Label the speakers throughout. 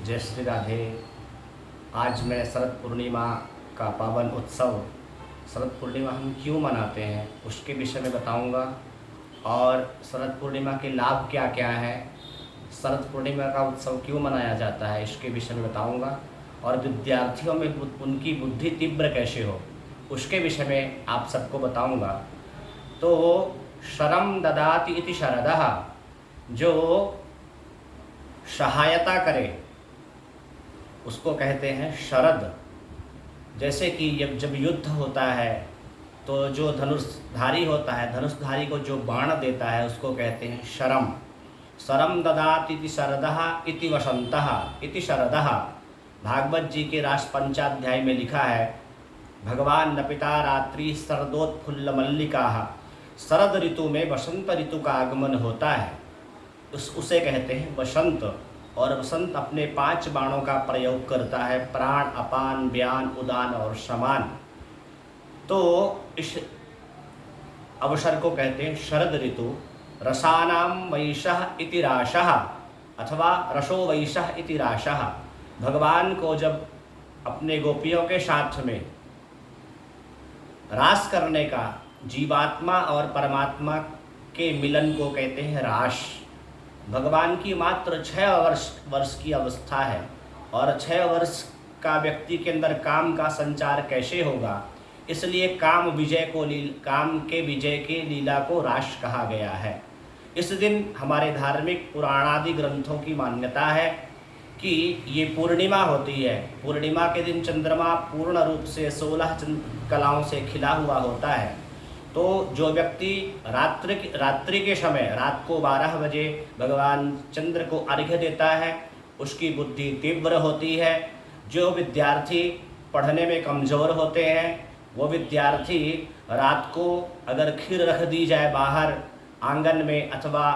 Speaker 1: जय श्री राधे। आज मैं शरद पूर्णिमा का पावन उत्सव शरद पूर्णिमा हम क्यों मनाते हैं उसके विषय में बताऊंगा, और शरद पूर्णिमा के लाभ क्या क्या हैं, शरद पूर्णिमा का उत्सव क्यों मनाया जाता है इसके विषय में बताऊंगा, और विद्यार्थियों में उनकी बुद्धि तीव्र कैसे हो उसके विषय में आप सबको बताऊंगा। तो शरम ददाति इति शरदः, जो सहायता करे उसको कहते हैं शरद। जैसे कि जब युद्ध होता है तो जो धनुषधारी होता है, धनुषधारी को जो बाण देता है उसको कहते हैं शरम। शरम ददाति इति शरदः इति वसंतः इति शरदः। भागवत जी के रास पंचाध्याय में लिखा है, भगवान न पिता रात्रि शरदोत्फुल्ल मल्लिकाः। शरद ऋतु में वसंत ऋतु का आगमन होता है, उसे कहते हैं वसंत। और वसंत अपने 5 बाणों का प्रयोग करता है, प्राण, अपान, व्यान, उदान और समान। तो इस अवसर को कहते हैं शरद ऋतु। रसानाम वैशः इति राशः अथवा रसो वैशः इति राशः। भगवान को जब अपने गोपियों के साथ में रास करने का, जीवात्मा और परमात्मा के मिलन को कहते हैं रास। भगवान की मात्र 6 वर्ष की अवस्था है, और 6 वर्ष का व्यक्ति के अंदर काम का संचार कैसे होगा, इसलिए काम के विजय के लीला को रास कहा गया है। इस दिन हमारे धार्मिक पुराणादि ग्रंथों की मान्यता है कि ये पूर्णिमा होती है। पूर्णिमा के दिन चंद्रमा पूर्ण रूप से 16 कलाओं से खिला हुआ होता है। तो जो व्यक्ति रात्रि के समय, रात को 12 बजे भगवान चंद्र को अर्घ्य देता है, उसकी बुद्धि तीव्र होती है। जो विद्यार्थी पढ़ने में कमज़ोर होते हैं, वो विद्यार्थी रात को अगर खीर रख दी जाए बाहर आंगन में अथवा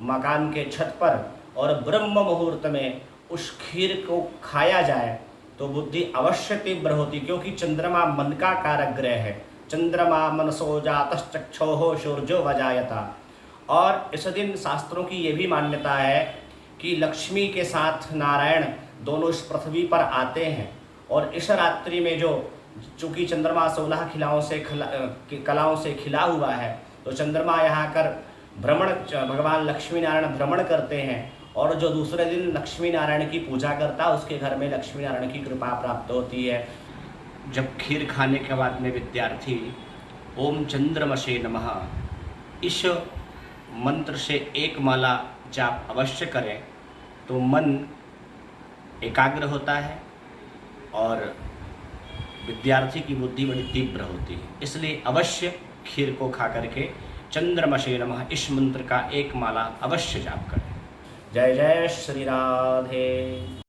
Speaker 1: मकान के छत पर, और ब्रह्म मुहूर्त में उस खीर को खाया जाए तो बुद्धि अवश्य तीव्र होती, क्योंकि चंद्रमा मन का कारक ग्रह है। चंद्रमा मनसो जातश्चक्षोः सूर्यो वजायता। और इस दिन शास्त्रों की ये भी मान्यता है कि लक्ष्मी के साथ नारायण दोनों इस पृथ्वी पर आते हैं। और इस रात्रि में चूँकि चंद्रमा 16 कलाओं से खिला हुआ है, तो चंद्रमा यहाँ कर भगवान लक्ष्मी नारायण भ्रमण करते हैं, और जो दूसरे दिन लक्ष्मी नारायण की पूजा करता है उसके घर में लक्ष्मी नारायण की कृपा प्राप्त होती है। जब खीर खाने के बाद में विद्यार्थी ओम चंद्रमसे नमः इस मंत्र से 1 माला जाप अवश्य करें तो मन एकाग्र होता है और विद्यार्थी की बुद्धि बड़ी तीव्र होती है। इसलिए अवश्य खीर को खा करके चंद्रमसे नमः इस मंत्र का 1 माला अवश्य जाप करें। जय जय श्री राधे।